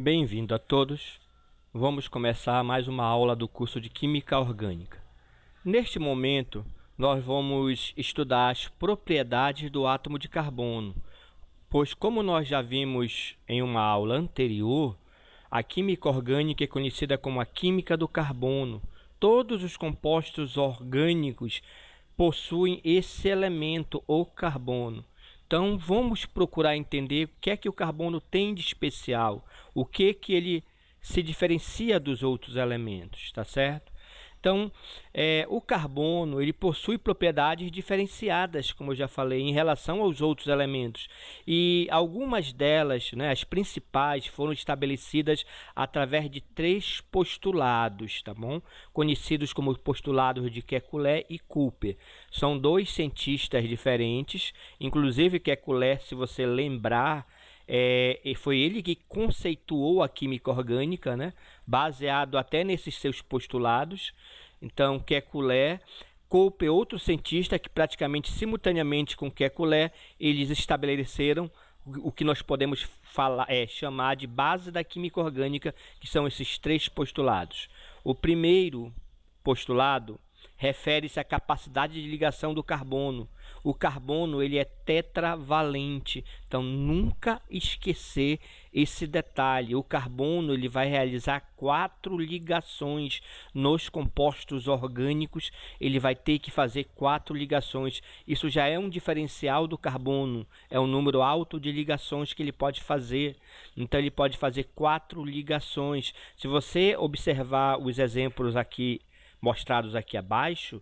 Bem-vindo a todos. Vamos começar mais uma aula do curso de Química Orgânica. Neste momento, nós vamos estudar as propriedades do átomo de carbono, pois como nós já vimos em uma aula anterior, a química orgânica é conhecida como a química do carbono. Todos os compostos orgânicos possuem esse elemento, o carbono. Então, vamos procurar entender o que é que o carbono tem de especial, o que ele se diferencia dos outros elementos, tá certo? Então, o carbono ele possui propriedades diferenciadas, como eu já falei, em relação aos outros elementos. E algumas delas, né, as principais, foram estabelecidas através de 3 postulados, tá bom? Conhecidos como postulados de Kekulé e Cooper. São 2 cientistas diferentes, inclusive Kekulé, se você lembrar, foi ele que conceituou a química orgânica, né? Baseado até nesses seus postulados. Então, Kekulé, Cooper, outro cientista que praticamente simultaneamente com Kekulé, eles estabeleceram o que nós podemos chamar de base da química orgânica, que são esses 3 postulados. O primeiro postulado refere-se à capacidade de ligação do carbono. O carbono ele é tetravalente, então nunca esquecer esse detalhe. O carbono ele vai realizar 4 ligações nos compostos orgânicos, ele vai ter que fazer 4 ligações. Isso já é um diferencial do carbono, é um número alto de ligações que ele pode fazer. Então ele pode fazer 4 ligações. Se você observar os exemplos aqui mostrados aqui abaixo,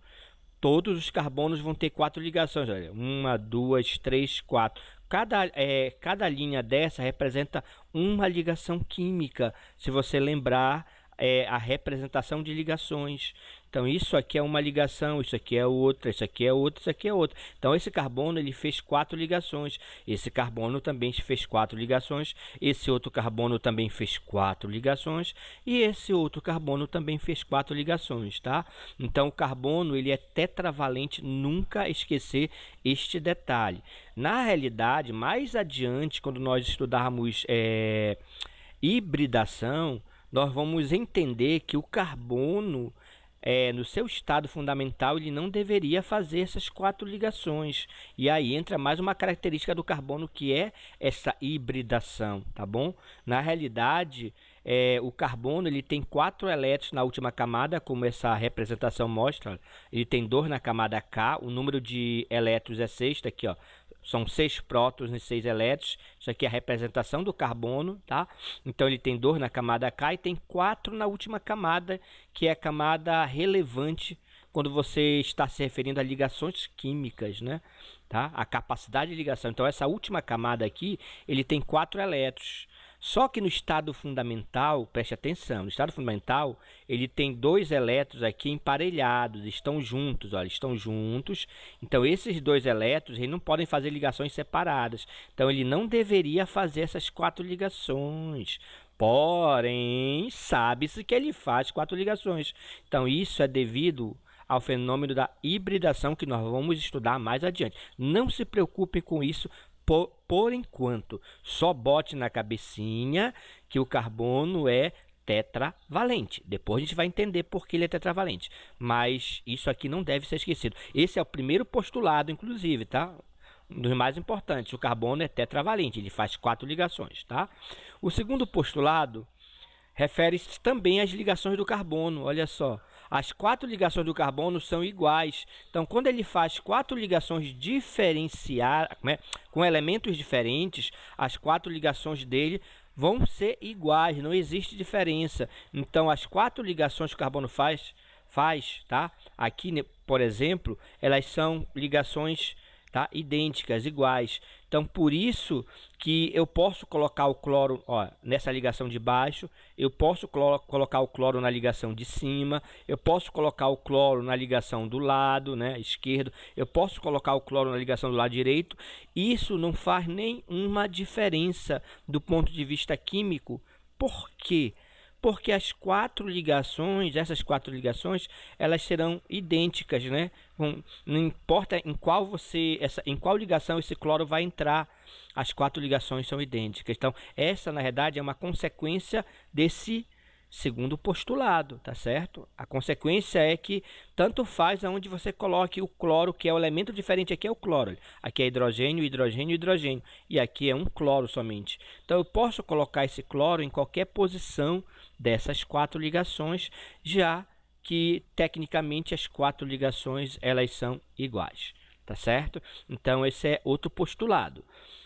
todos os carbonos vão ter 4 ligações. Olha, 1, 2, 3, 4. Cada linha dessa representa uma ligação química. Se você lembrar, a representação de ligações. Então, isso aqui é uma ligação, isso aqui é outra, isso aqui é outra, isso aqui é outra. Então, esse carbono ele fez 4 ligações. Esse carbono também fez 4 ligações. Esse outro carbono também fez 4 ligações. E esse outro carbono também fez 4 ligações, tá? Então, o carbono ele é tetravalente, nunca esquecer este detalhe. Na realidade, mais adiante, quando nós estudarmos hibridação, nós vamos entender que o carbono, no seu estado fundamental, ele não deveria fazer essas 4 ligações. E aí entra mais uma característica do carbono, que é essa hibridação, tá bom? Na realidade, o carbono ele tem 4 elétrons na última camada, como essa representação mostra. Ele tem 2 na camada K, o número de elétrons é 6, tá aqui, ó. São 6 prótons e 6 elétrons. Isso aqui é a representação do carbono, tá? Então ele tem 2 na camada K e tem 4 na última camada, que é a camada relevante quando você está se referindo a ligações químicas, né? Tá? A capacidade de ligação. Então essa última camada aqui, ele tem 4 elétrons. Só que no estado fundamental, preste atenção, no estado fundamental, ele tem 2 elétrons aqui emparelhados, estão juntos, olha, estão juntos. Então, esses 2 elétrons eles não podem fazer ligações separadas. Então, ele não deveria fazer essas 4 ligações. Porém, sabe-se que ele faz 4 ligações. Então, isso é devido ao fenômeno da hibridação que nós vamos estudar mais adiante. Não se preocupe com isso. Por enquanto, só bote na cabecinha que o carbono é tetravalente. Depois a gente vai entender por que ele é tetravalente. Mas isso aqui não deve ser esquecido. Esse é o primeiro postulado, inclusive, tá? Um dos mais importantes. O carbono é tetravalente. Ele faz 4 ligações, tá? O segundo postulado refere-se também às ligações do carbono. Olha só, as 4 ligações do carbono são iguais. Então, quando ele faz 4 ligações diferenciadas, com elementos diferentes, as 4 ligações dele vão ser iguais, não existe diferença. Então, as 4 ligações que o carbono faz, tá? Aqui, por exemplo, elas são ligações, tá, idênticas, iguais. Então, por isso que eu posso colocar o cloro, ó, nessa ligação de baixo, eu posso colocar o cloro na ligação de cima, eu posso colocar o cloro na ligação do lado, né, esquerdo, eu posso colocar o cloro na ligação do lado direito. Isso não faz nenhuma diferença do ponto de vista químico. Por quê? Porque as essas quatro ligações, elas serão idênticas, né? Não importa em qual ligação esse cloro vai entrar, as quatro ligações são idênticas. Então, essa, na verdade, é uma consequência desse segundo postulado, tá certo? A consequência é que tanto faz aonde você coloque o cloro, que é o elemento diferente, aqui é o cloro, aqui é hidrogênio, hidrogênio, hidrogênio, e aqui é um cloro somente. Então eu posso colocar esse cloro em qualquer posição dessas quatro ligações, já que tecnicamente as quatro ligações elas são iguais, tá certo? Então esse é outro postulado.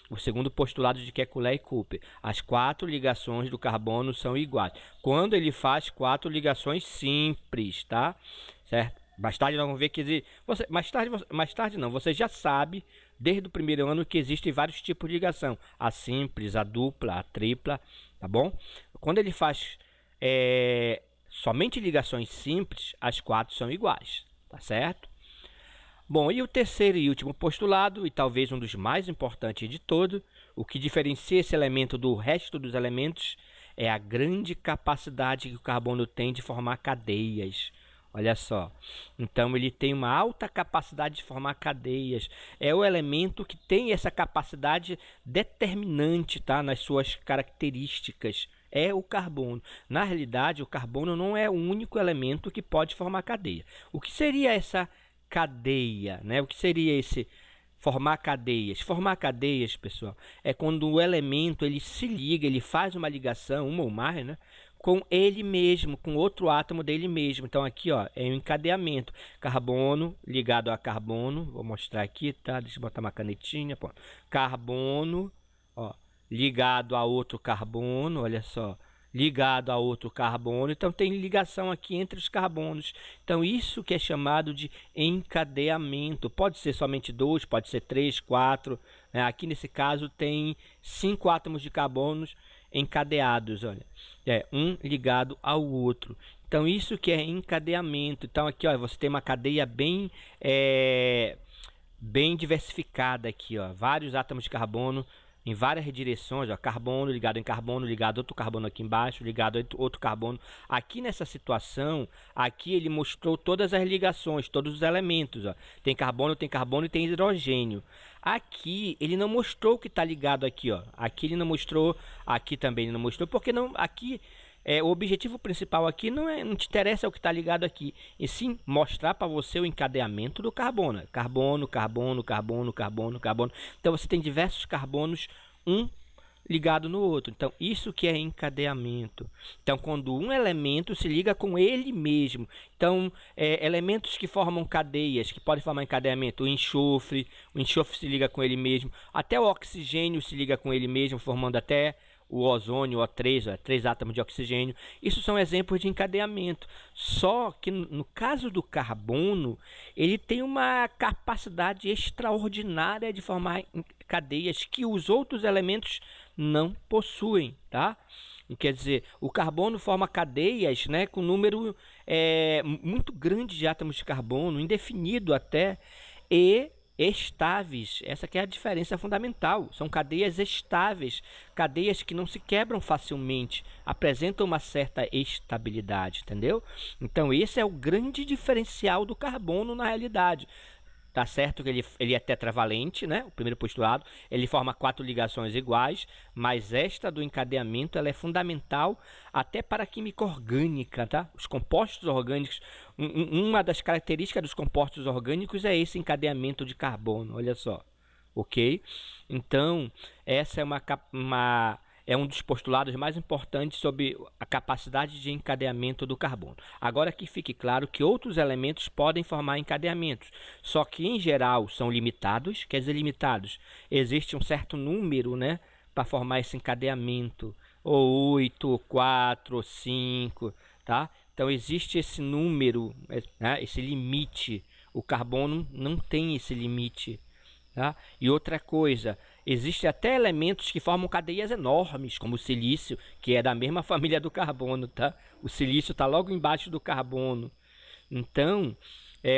O segundo postulado de Kekulé e Cooper. As quatro ligações do carbono são iguais. Quando ele faz quatro ligações simples, tá? Certo? Mais tarde nós vamos ver que mais tarde não, você já sabe desde o primeiro ano que existem vários tipos de ligação. A simples, a dupla, a tripla, tá bom? Quando ele faz somente ligações simples, as quatro são iguais, tá certo? Bom, e o terceiro e último postulado, e talvez um dos mais importantes de todos, o que diferencia esse elemento do resto dos elementos é a grande capacidade que o carbono tem de formar cadeias. Olha só, então ele tem uma alta capacidade de formar cadeias. É o elemento que tem essa capacidade determinante, tá, nas suas características. É o carbono. Na realidade, o carbono não é o único elemento que pode formar cadeia. O que seria essa cadeia, né? O que seria esse formar cadeias? Formar cadeias, pessoal, é quando o elemento ele se liga, ele faz uma ligação, uma ou mais, né, com ele mesmo, com outro átomo dele mesmo. Então aqui, ó, é um encadeamento, carbono ligado a carbono. Vou mostrar aqui, tá? Deixa eu botar uma canetinha, pô. Carbono, ó, ligado a outro carbono, olha só, ligado a outro carbono. Então tem ligação aqui entre os carbonos. Então isso que é chamado de encadeamento. Pode ser somente 2, pode ser 3, 4, né? Aqui nesse caso tem 5 átomos de carbonos encadeados, olha, um ligado ao outro. Então isso que é encadeamento. Então aqui, ó, você tem uma cadeia bem diversificada aqui, ó, vários átomos de carbono em várias direções, ó, carbono, ligado a outro carbono aqui embaixo, ligado a outro carbono. Aqui nessa situação, aqui ele mostrou todas as ligações, todos os elementos, ó. Tem carbono e tem hidrogênio. Aqui ele não mostrou o que está ligado aqui, ó. Aqui ele não mostrou, aqui também ele não mostrou, porque não, aqui o objetivo principal aqui não te interessa o que está ligado aqui, e sim mostrar para você o encadeamento do carbono. Carbono, carbono, carbono, carbono, carbono. Então você tem diversos carbonos, um ligado no outro. Então isso que é encadeamento. Então quando um elemento se liga com ele mesmo. Então elementos que formam cadeias, que podem formar encadeamento, o enxofre se liga com ele mesmo. Até o oxigênio se liga com ele mesmo, formando até o ozônio, O3, 3 átomos de oxigênio. Isso são exemplos de encadeamento. Só que no caso do carbono, ele tem uma capacidade extraordinária de formar cadeias que os outros elementos não possuem, tá? Quer dizer, o carbono forma cadeias, né, com número muito grande de átomos de carbono, indefinido até, e estáveis. Essa que é a diferença fundamental. São cadeias estáveis, cadeias que não se quebram facilmente, apresentam uma certa estabilidade, entendeu? Então esse é o grande diferencial do carbono na realidade. Tá certo que ele é tetravalente, né? O primeiro postulado, ele forma 4 ligações iguais, mas esta do encadeamento ela é fundamental até para a química orgânica, tá? Os compostos orgânicos, uma das características dos compostos orgânicos é esse encadeamento de carbono, olha só, ok? Então, essa é um dos postulados mais importantes sobre a capacidade de encadeamento do carbono. Agora que fique claro que outros elementos podem formar encadeamentos, só que em geral são limitados. Quer dizer, limitados, existe um certo número, né, para formar esse encadeamento, ou 8, ou 4, ou 5, tá? Então existe esse número, né, esse limite. O carbono não tem esse limite, tá? E outra coisa, existem até elementos que formam cadeias enormes, como o silício, que é da mesma família do carbono, tá? O silício está logo embaixo do carbono. Então,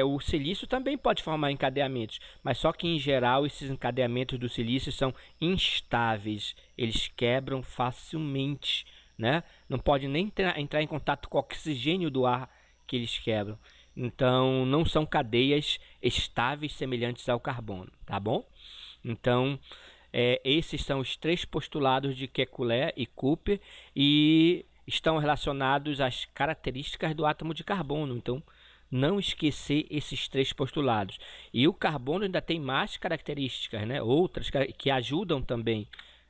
o silício também pode formar encadeamentos, mas só que em geral esses encadeamentos do silício são instáveis, eles quebram facilmente, né? Não pode nem entrar em contato com o oxigênio do ar que eles quebram. Então, não são cadeias estáveis semelhantes ao carbono, tá bom? Então, esses são os 3 postulados de Kekulé e Cooper e estão relacionados às características do átomo de carbono. Então, não esquecer esses 3 postulados. E o carbono ainda tem mais características, né? Outras que ajudam também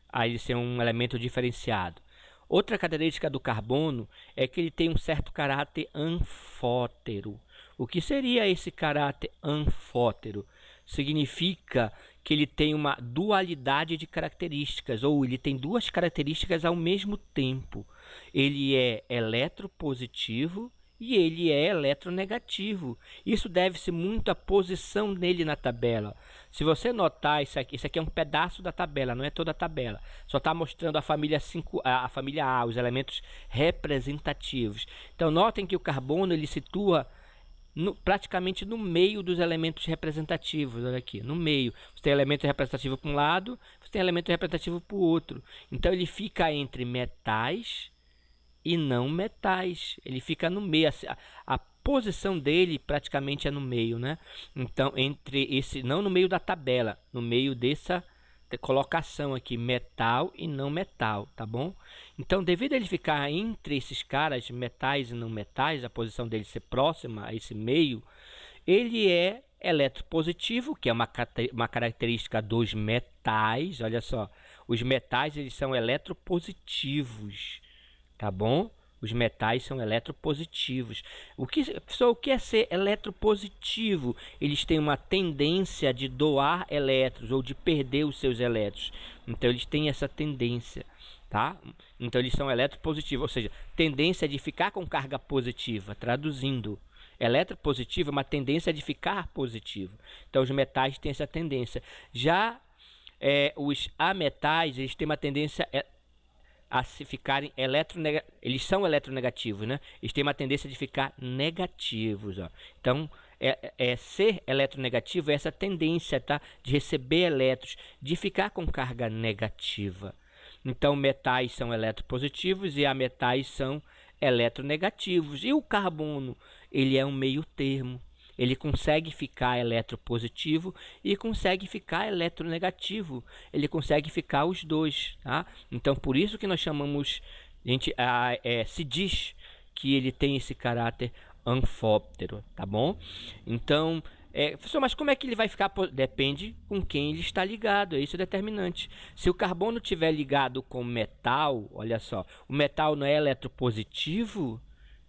a ele ser um elemento diferenciado. Outra característica do carbono é que ele tem um certo caráter anfótero. O que seria esse caráter anfótero? Significa que ele tem uma dualidade de características, ou ele tem 2 características ao mesmo tempo. Ele é eletropositivo e ele é eletronegativo. Isso deve-se muito à posição dele na tabela. Se você notar, isso aqui é um pedaço da tabela, não é toda a tabela. Só está mostrando a família a família A, os elementos representativos. Então, notem que o carbono ele situa praticamente no meio dos elementos representativos. Olha aqui, no meio. Você tem elemento representativo para um lado, você tem elemento representativo para o outro. Então, ele fica entre metais e não metais. Ele fica no meio. A posição dele praticamente é no meio, né? Então, não no meio da tabela, no meio dessa colocação aqui, metal e não metal, tá bom? Então, devido a ele ficar entre esses caras, metais e não metais, a posição dele ser próxima a esse meio, ele é eletropositivo, que é uma característica dos metais. Olha só, os metais eles são eletropositivos, tá bom? Os metais são eletropositivos. O que é ser eletropositivo? Eles têm uma tendência de doar elétrons ou de perder os seus elétrons. Então, eles têm essa tendência, tá? Então, eles são eletropositivos, ou seja, tendência de ficar com carga positiva. Traduzindo, eletropositivo é uma tendência de ficar positivo. Então, os metais têm essa tendência. Já os ametais, eles têm uma tendência a se ficarem eles são eletronegativos, né? Eles têm uma tendência de ficar negativos, ó. Então, ser eletronegativo é essa tendência, tá? De receber elétrons, de ficar com carga negativa. Então, metais são eletropositivos e ametais são eletronegativos. E o carbono, ele é um meio termo. Ele consegue ficar eletropositivo e consegue ficar eletronegativo. Ele consegue ficar os dois, tá? Então, por isso que nós chamamos, se diz que ele tem esse caráter anfóptero, tá bom? Então, professor, mas como é que ele vai ficar? Depende com quem ele está ligado, é isso determinante. Se o carbono estiver ligado com metal, olha só, o metal não é eletropositivo,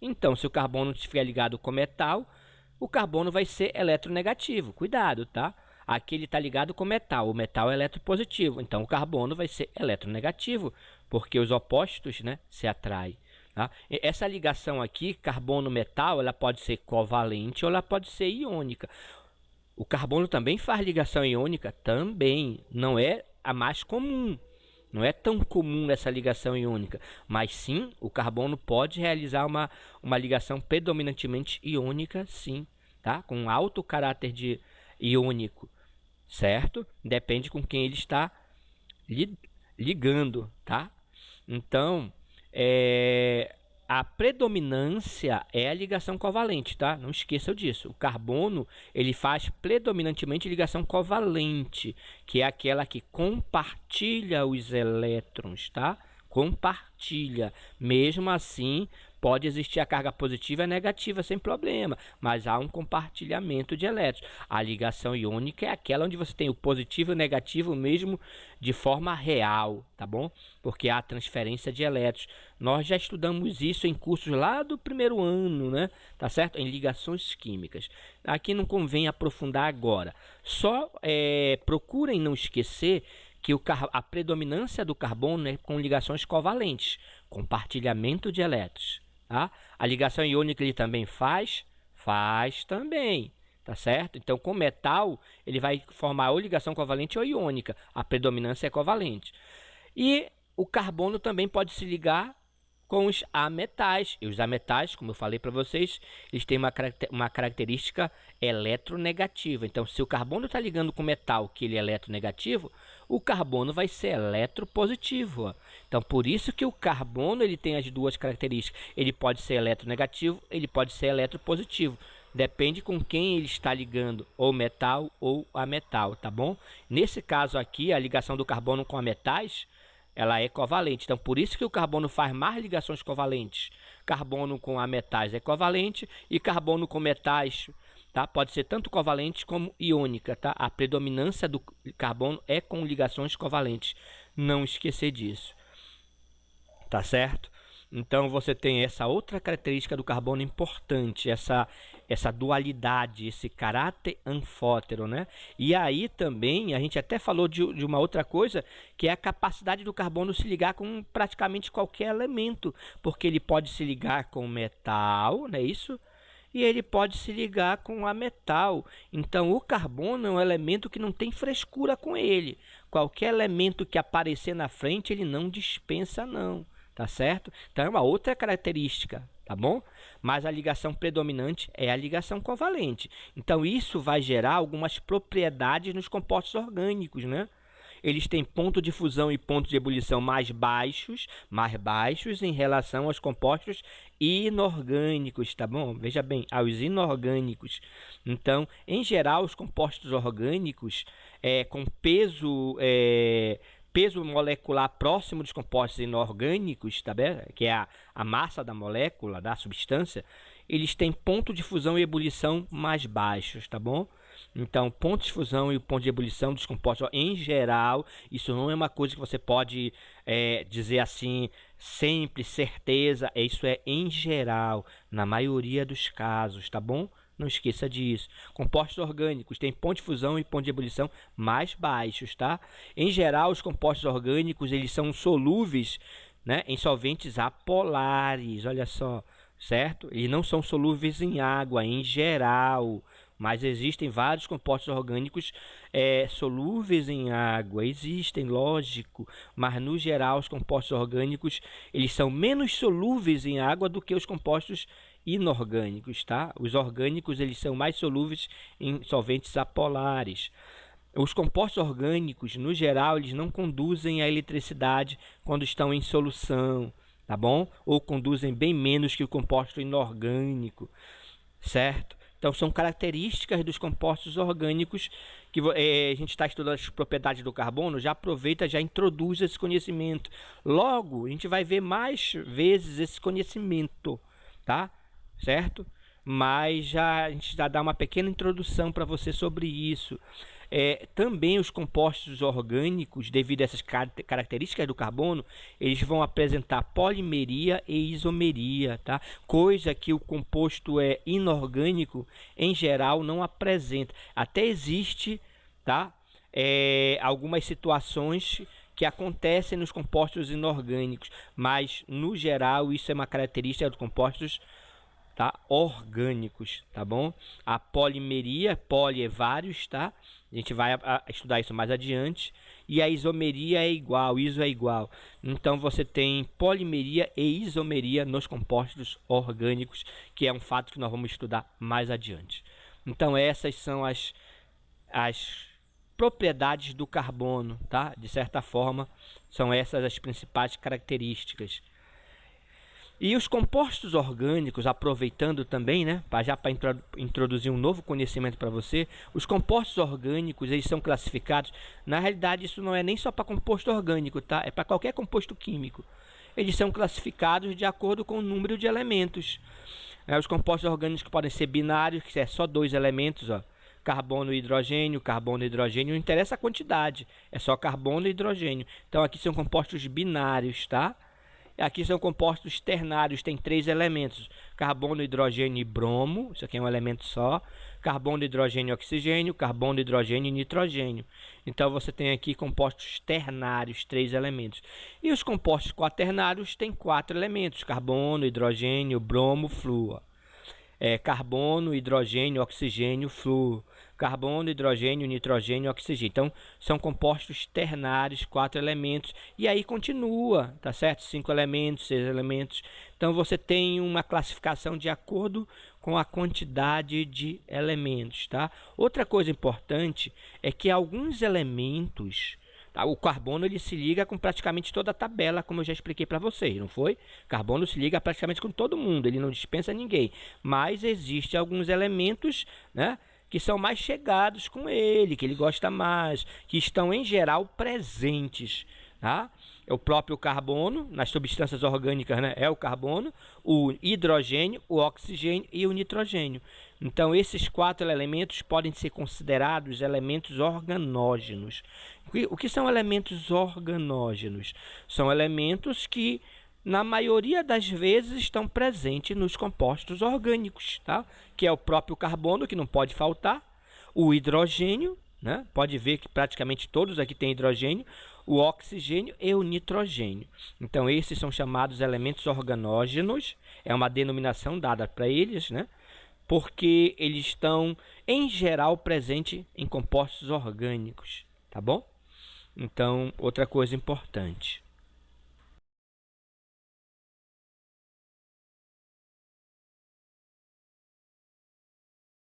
então se o carbono estiver ligado com metal, o carbono vai ser eletronegativo. Cuidado, tá? Aqui ele está ligado com metal. O metal é eletropositivo. Então, o carbono vai ser eletronegativo, porque os opostos, né, se atraem. Tá? Essa ligação aqui, carbono-metal, ela pode ser covalente ou ela pode ser iônica. O carbono também faz ligação iônica? Também. Não é a mais comum. Não é tão comum essa ligação iônica, mas sim, o carbono pode realizar uma ligação predominantemente iônica, sim, tá? Com alto caráter de iônico, certo? Depende com quem ele está ligando, tá? Então, a predominância é a ligação covalente, tá? Não esqueçam disso. O carbono, ele faz predominantemente ligação covalente, que é aquela que compartilha os elétrons, tá? Compartilha. Mesmo assim, pode existir a carga positiva e negativa sem problema, mas há um compartilhamento de elétrons. A ligação iônica é aquela onde você tem o positivo e o negativo mesmo de forma real, tá bom? Porque há transferência de elétrons. Nós já estudamos isso em cursos lá do primeiro ano, né? Tá certo? Em ligações químicas. Aqui não convém aprofundar agora. Só procurem não esquecer que a predominância do carbono é com ligações covalentes, compartilhamento de elétrons. Tá? A ligação iônica ele também faz também, tá certo? Então, com metal, ele vai formar ou ligação covalente ou iônica. A predominância é covalente. E o carbono também pode se ligar com os ametais. E os ametais, como eu falei para vocês, eles têm uma característica eletronegativa. Então, se o carbono está ligando com o metal, que ele é eletronegativo, o carbono vai ser eletropositivo. Ó. Então, por isso que o carbono ele tem as duas características. Ele pode ser eletronegativo, ele pode ser eletropositivo. Depende com quem ele está ligando, ou metal ou ametal, tá bom? Nesse caso aqui, a ligação do carbono com ametais, ela é covalente. Então, por isso que o carbono faz mais ligações covalentes. Carbono com ametais é covalente e carbono com metais, tá? Pode ser tanto covalente como iônica, tá? A predominância do carbono é com ligações covalentes. Não esquecer disso. Tá certo? Então, você tem essa outra característica do carbono importante, essa dualidade, esse caráter anfótero, né? E aí também, a gente até falou de uma outra coisa, que é a capacidade do carbono se ligar com praticamente qualquer elemento, porque ele pode se ligar com metal, não é isso? E ele pode se ligar com a metal. Então, o carbono é um elemento que não tem frescura com ele. Qualquer elemento que aparecer na frente, ele não dispensa, não. Tá certo? Então, é uma outra característica, tá bom? Mas a ligação predominante é a ligação covalente. Então, isso vai gerar algumas propriedades nos compostos orgânicos, né? Eles têm ponto de fusão e ponto de ebulição mais baixos em relação aos compostos inorgânicos, tá bom? Veja bem, aos inorgânicos. Então, em geral, os compostos orgânicos com peso molecular próximo dos compostos inorgânicos, tá bem? Que é a massa da molécula, da substância, eles têm ponto de fusão e ebulição mais baixos, tá bom? Então, ponto de fusão e o ponto de ebulição dos compostos, em geral, isso não é uma coisa que você pode dizer assim, sempre, certeza, isso é em geral, na maioria dos casos, tá bom? Não esqueça disso. Compostos orgânicos têm ponto de fusão e ponto de ebulição mais baixos, tá? Em geral, os compostos orgânicos, eles são solúveis, né, em solventes apolares, olha só, certo? Eles não são solúveis em água, em geral, mas existem vários compostos orgânicos solúveis em água, existem, lógico, mas no geral os compostos orgânicos, eles são menos solúveis em água do que os compostos inorgânicos, tá? Os orgânicos, eles são mais solúveis em solventes apolares. Os compostos orgânicos, no geral, eles não conduzem a eletricidade quando estão em solução, tá bom? Ou conduzem bem menos que o composto inorgânico, certo? Então, são características dos compostos orgânicos que a gente está estudando as propriedades do carbono, já aproveita, já introduz esse conhecimento. Logo, a gente vai ver mais vezes esse conhecimento, tá? Certo? Mas a gente já dá uma pequena introdução para você sobre isso. Também os compostos orgânicos, devido a essas características do carbono, eles vão apresentar polimeria e isomeria, tá? Coisa que o composto inorgânico, em geral, não apresenta. Até existe, tá? Algumas situações que acontecem nos compostos inorgânicos, mas, no geral, isso é uma característica dos compostos, tá, orgânicos, tá bom? A polimeria, poli é vários, tá? A gente vai estudar isso mais adiante. E a isomeria é igual, iso é igual. Então, você tem polimeria e isomeria nos compostos orgânicos, que é um fato que nós vamos estudar mais adiante. Então, essas são as propriedades do carbono, tá? De certa forma, são essas as principais características. E os compostos orgânicos, aproveitando também, né, para introduzir um novo conhecimento para você, os compostos orgânicos, eles são classificados, na realidade isso não é nem só para composto orgânico, tá? É para qualquer composto químico. Eles são classificados de acordo com o número de elementos. Os compostos orgânicos podem ser binários, que é só 2 elementos, ó. Carbono e hidrogênio, não interessa a quantidade, é só carbono e hidrogênio. Então aqui são compostos binários, tá? Aqui são compostos ternários, tem 3 elementos, carbono, hidrogênio e bromo, isso aqui é um elemento só, carbono, hidrogênio e oxigênio, carbono, hidrogênio e nitrogênio. Então você tem aqui compostos ternários, 3 elementos. E os compostos quaternários têm 4 elementos, carbono, hidrogênio, bromo, flúor. Carbono, hidrogênio, oxigênio, flúor. carbono, hidrogênio, nitrogênio, oxigênio. Então, são compostos ternários, 4 elementos, e aí continua, tá certo? 5 elementos, 6 elementos. Então, você tem uma classificação de acordo com a quantidade de elementos, tá? Outra coisa importante é que alguns elementos, tá? O carbono ele se liga com praticamente toda a tabela, como eu já expliquei para vocês, não foi? Carbono se liga praticamente com todo mundo, ele não dispensa ninguém. Mas existem alguns elementos, né, que são mais chegados com ele, que ele gosta mais, que estão em geral presentes, tá? É o próprio carbono, nas substâncias orgânicas, né, é o carbono, o hidrogênio, o oxigênio e o nitrogênio. Então, esses 4 elementos podem ser considerados elementos organógenos. O que são elementos organógenos? São elementos que, na maioria das vezes, estão presentes nos compostos orgânicos, tá? Que é o próprio carbono, que não pode faltar, o hidrogênio, né? Pode ver que praticamente todos aqui têm hidrogênio, o oxigênio e o nitrogênio. Então, esses são chamados elementos organógenos, é uma denominação dada para eles, né? Porque eles estão, em geral, presentes em compostos orgânicos, tá bom? Então, outra coisa importante.